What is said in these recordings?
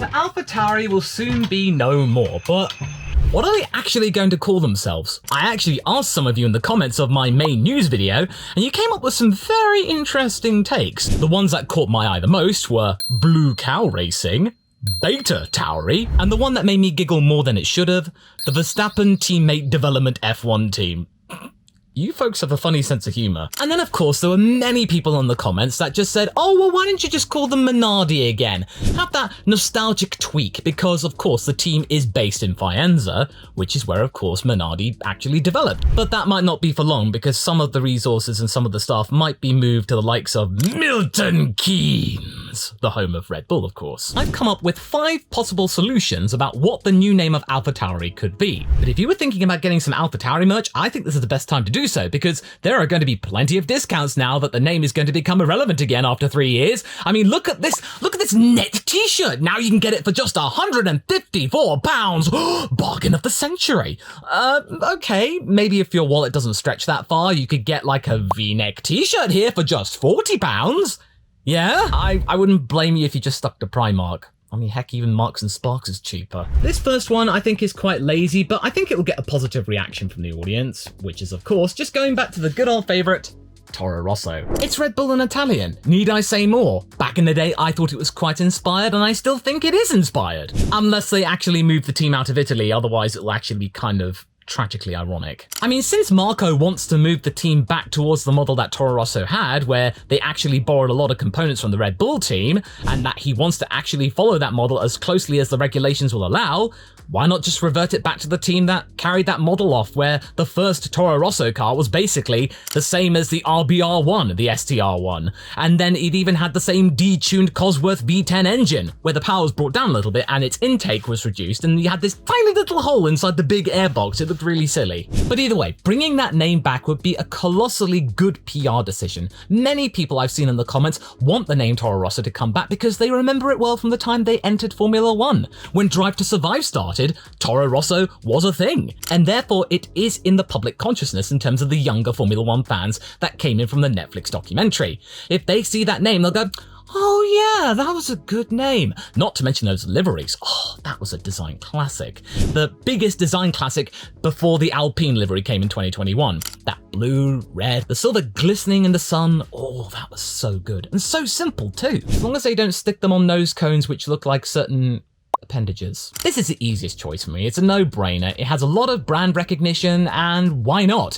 So AlphaTauri will soon be no more, but what are they actually going to call themselves? I actually asked some of you in the comments of my main news video, and you came up with some very interesting takes. The ones that caught my eye the most were Blue Cow Racing, BetaTauri, and the one that made me giggle more than it should have, the Verstappen Teammate Development F1 Team. You folks have a funny sense of humour. And then of course there were many people in the comments that just said, oh well, why don't you just call them Minardi again? Have that nostalgic tweak, because of course the team is based in Faenza, which is where of course Minardi actually developed. But that might not be for long, because some of the resources and some of the staff might be moved to the likes of Milton Keynes, the home of Red Bull of course. I've come up with 5 possible solutions about what the new name of AlphaTauri could be. But if you were thinking about getting some AlphaTauri merch, I think this is the best time to do so, because there are going to be plenty of discounts now that the name is going to become irrelevant again after 3 years. I mean, look at this net t-shirt. Now you can get it for just £154. Bargain of the century. Okay, maybe if your wallet doesn't stretch that far, you could get like a V-neck t-shirt here for just £40. Yeah, I wouldn't blame you if you just stuck to Primark. I mean, heck, even Marks and Sparks is cheaper. This first one I think is quite lazy, but I think it will get a positive reaction from the audience, which is of course just going back to the good old favourite, Toro Rosso. It's Red Bull in Italian. Need I say more? Back in the day, I thought it was quite inspired, and I still think it is inspired. Unless they actually move the team out of Italy, otherwise it'll actually be kind of tragically ironic. I mean, since Marko wants to move the team back towards the model that Toro Rosso had, where they actually borrowed a lot of components from the Red Bull team, and that he wants to actually follow that model as closely as the regulations will allow, why not just revert it back to the team that carried that model off, where the first Toro Rosso car was basically the same as the RBR1, the STR1, and then it even had the same detuned Cosworth V10 engine, where the power was brought down a little bit and its intake was reduced, and you had this tiny little hole inside the big airbox. It looked really silly. But either way, bringing that name back would be a colossally good PR decision. Many people I've seen in the comments want the name Toro Rosso to come back because they remember it well from the time they entered Formula One. When Drive to Survive started, Toro Rosso was a thing, and therefore it is in the public consciousness in terms of the younger Formula One fans that came in from the Netflix documentary. If they see that name, they'll go, oh yeah, that was a good name. Not to mention those liveries. Oh, that was a design classic. The biggest design classic before the Alpine livery came in 2021. That blue, red, the silver glistening in the sun. Oh, that was so good. And so simple too. As long as they don't stick them on nose cones which look like certain appendages. This is the easiest choice for me. It's a no-brainer. It has a lot of brand recognition, and why not?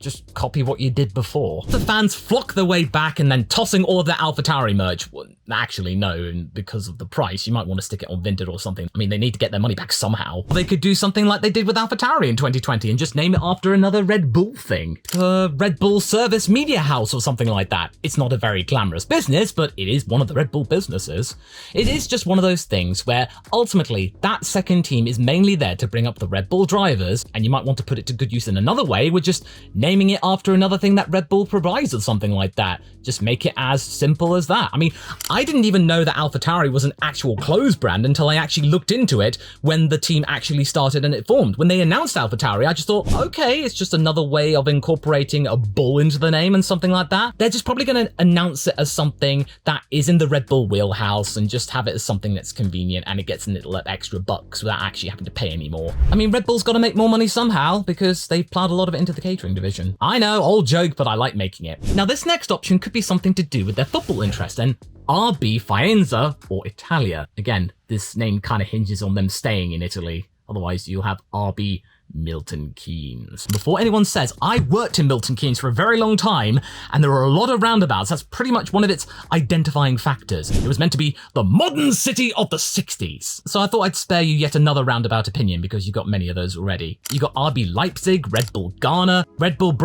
Just copy what you did before. The fans flock their way back and then tossing all of their AlphaTauri merch. Well, actually, no, and because of the price, you might want to stick it on Vinted or something. I mean, they need to get their money back somehow. Or they could do something like they did with AlphaTauri in 2020 and just name it after another Red Bull thing. Red Bull Service Media House or something like that. It's not a very glamorous business, but it is one of the Red Bull businesses. It is just one of those things where ultimately that second team is mainly there to bring up the Red Bull drivers, and you might want to put it to good use in another way with just naming it after another thing that Red Bull provides or something like that. Just make it as simple as that. I mean, I didn't even know that AlphaTauri was an actual clothes brand until I actually looked into it when the team actually started and it formed. When they announced AlphaTauri, I just thought, okay, it's just another way of incorporating a bull into the name and something like that. They're just probably going to announce it as something that is in the Red Bull wheelhouse and just have it as something that's convenient and it gets a little extra bucks without actually having to pay anymore. I mean, Red Bull's got to make more money somehow because they've plowed a lot of it into the catering division. I know, old joke, but I like making it. Now, this next option could be something to do with their football interest, and RB Faenza or Italia. Again, this name kind of hinges on them staying in Italy. Otherwise, you'll have RB Milton Keynes. Before anyone says, I worked in Milton Keynes for a very long time, and there are a lot of roundabouts. That's pretty much one of its identifying factors. It was meant to be the modern city of the 60s. So I thought I'd spare you yet another roundabout opinion because you got many of those already. You got RB Leipzig, Red Bull Ghana, Red Bull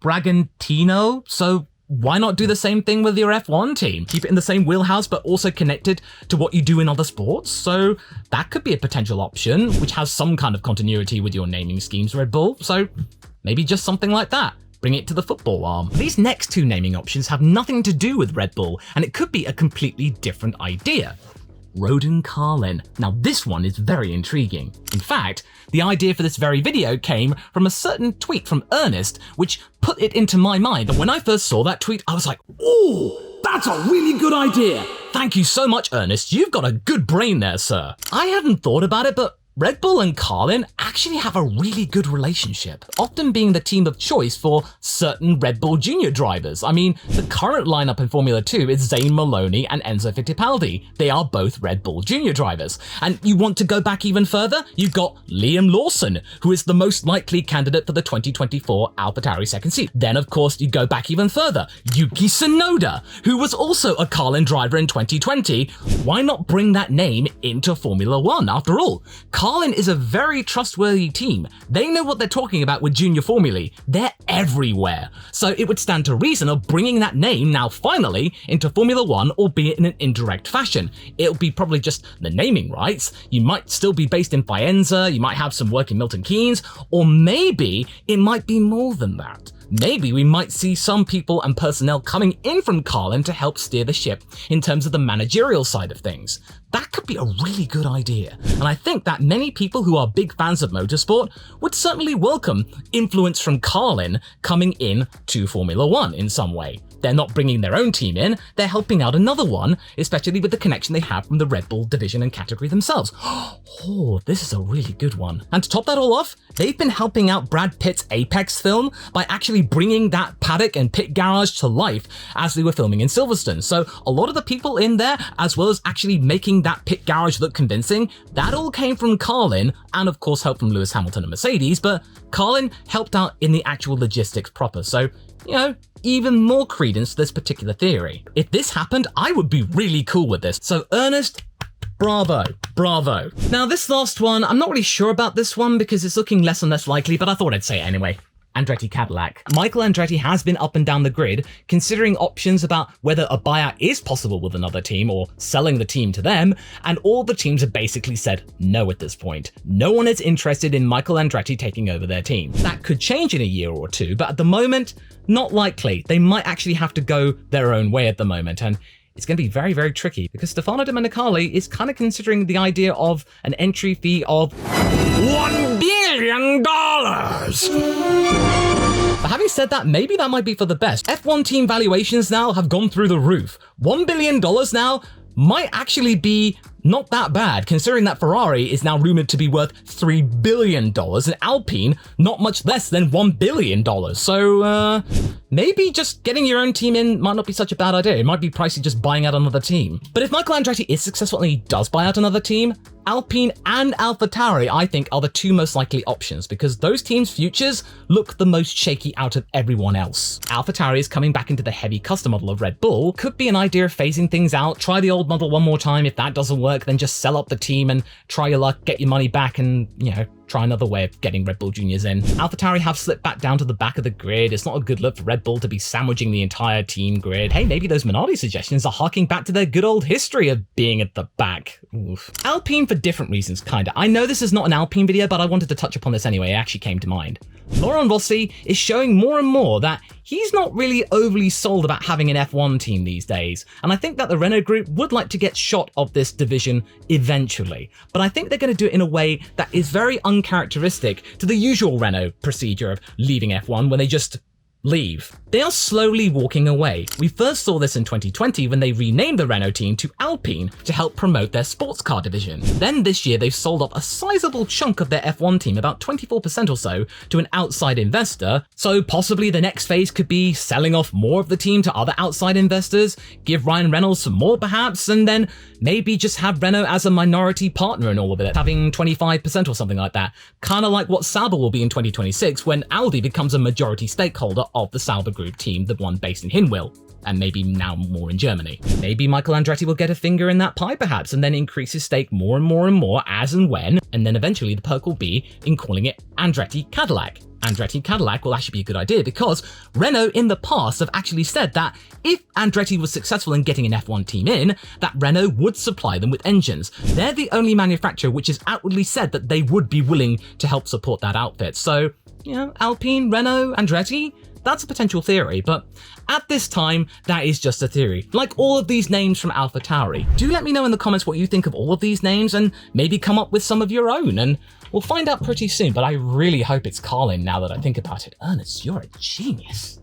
Bragantino. So why not do the same thing with your F1 team? Keep it in the same wheelhouse, but also connected to what you do in other sports. So that could be a potential option, which has some kind of continuity with your naming schemes, Red Bull. So maybe just something like that. Bring it to the football arm. These next two naming options have nothing to do with Red Bull, and it could be a completely different idea. Rodin Carlin. Now this one is very intriguing. In fact, the idea for this very video came from a certain tweet from Ernest, which put it into my mind. And when I first saw that tweet, I was like, ooh, that's a really good idea. Thank you so much, Ernest. You've got a good brain there, sir. I hadn't thought about it, but Red Bull and Carlin actually have a really good relationship, often being the team of choice for certain Red Bull Junior drivers. I mean, the current lineup in Formula 2 is Zane Maloney and Enzo Fittipaldi. They are both Red Bull Junior drivers. And you want to go back even further? You've got Liam Lawson, who is the most likely candidate for the 2024 AlphaTauri second seat. Then, of course, you go back even further. Yuki Tsunoda, who was also a Carlin driver in 2020. Why not bring that name into Formula One? After all, Carlin is a very trustworthy team. They know what they're talking about with junior formulae. They're everywhere. So it would stand to reason of bringing that name now finally into Formula One, albeit in an indirect fashion. It'll be probably just the naming rights. You might still be based in Faenza, you might have some work in Milton Keynes, or maybe it might be more than that. Maybe we might see some people and personnel coming in from Carlin to help steer the ship in terms of the managerial side of things. That could be a really good idea, and I think that many people who are big fans of motorsport would certainly welcome influence from Carlin coming in to Formula One in some way. They're not bringing their own team in, they're helping out another one, especially with the connection they have from the Red Bull division and category themselves. Oh, this is a really good one. And to top that all off, they've been helping out Brad Pitt's Apex film by actually bringing that paddock and pit garage to life as they were filming in Silverstone. So a lot of the people in there, as well as actually making that pit garage look convincing, that all came from Carlin, and of course help from Lewis Hamilton and Mercedes, but Carlin helped out in the actual logistics proper. So, you know, even more credence to this particular theory. If this happened, I would be really cool with this. So Ernest, bravo, bravo. Now this last one, I'm not really sure about this one because it's looking less and less likely, but I thought I'd say it anyway. Andretti Cadillac. Michael Andretti has been up and down the grid, considering options about whether a buyout is possible with another team or selling the team to them, and all the teams have basically said no at this point. No one is interested in Michael Andretti taking over their team. That could change in a year or two, but at the moment, not likely. They might actually have to go their own way at the moment, and it's going to be very, very tricky because Stefano Domenicali is kind of considering the idea of an entry fee of $1 billion. But having said that, maybe that might be for the best. F1 team valuations now have gone through the roof. $1 billion now might actually be not that bad, considering that Ferrari is now rumored to be worth $3 billion and Alpine not much less than $1 billion. So, maybe just getting your own team in might not be such a bad idea. It might be pricey just buying out another team. But if Michael Andretti is successful and he does buy out another team, Alpine and AlphaTauri, I think, are the two most likely options because those teams' futures look the most shaky out of everyone else. AlphaTauri is coming back into the heavy custom model of Red Bull. Could be an idea of phasing things out, try the old model one more time. If that doesn't work, then just sell up the team and try your luck, get your money back and, you know, try another way of getting Red Bull Juniors in. AlphaTauri have slipped back down to the back of the grid. It's not a good look for Red Bull to be sandwiching the entire team grid. Hey, maybe those Minardi suggestions are harking back to their good old history of being at the back. Oof. Alpine for different reasons, kinda. I know this is not an Alpine video, but I wanted to touch upon this anyway. It actually came to mind. Laurent Rossi is showing more and more that he's not really overly sold about having an F1 team these days, and I think that the Renault Group would like to get shot of this division eventually, but I think they're going to do it in a way that is very uncharacteristic to the usual Renault procedure of leaving F1 when they just leave. They are slowly walking away. We first saw this in 2020 when they renamed the Renault team to Alpine to help promote their sports car division. Then this year they've sold off a sizable chunk of their F1 team, about 24% or so, to an outside investor. So possibly the next phase could be selling off more of the team to other outside investors, give Ryan Reynolds some more perhaps, and then maybe just have Renault as a minority partner in all of it, having 25% or something like that. Kind of like what Sauber will be in 2026 when Audi becomes a majority stakeholder of the Sauber Group team, the one based in Hinwil, and maybe now more in Germany. Maybe Michael Andretti will get a finger in that pie perhaps, and then increase his stake more and more and more as and when, and then eventually the perk will be in calling it Andretti Cadillac. Andretti Cadillac will actually be a good idea because Renault in the past have actually said that if Andretti was successful in getting an F1 team in, that Renault would supply them with engines. They're the only manufacturer which has outwardly said that they would be willing to help support that outfit. So, you know, Alpine, Renault, Andretti, that's a potential theory, but at this time, that is just a theory. Like all of these names from AlphaTauri. Do let me know in the comments what you think of all of these names and maybe come up with some of your own, and we'll find out pretty soon, but I really hope it's Carlin now that I think about it. Ernest, you're a genius.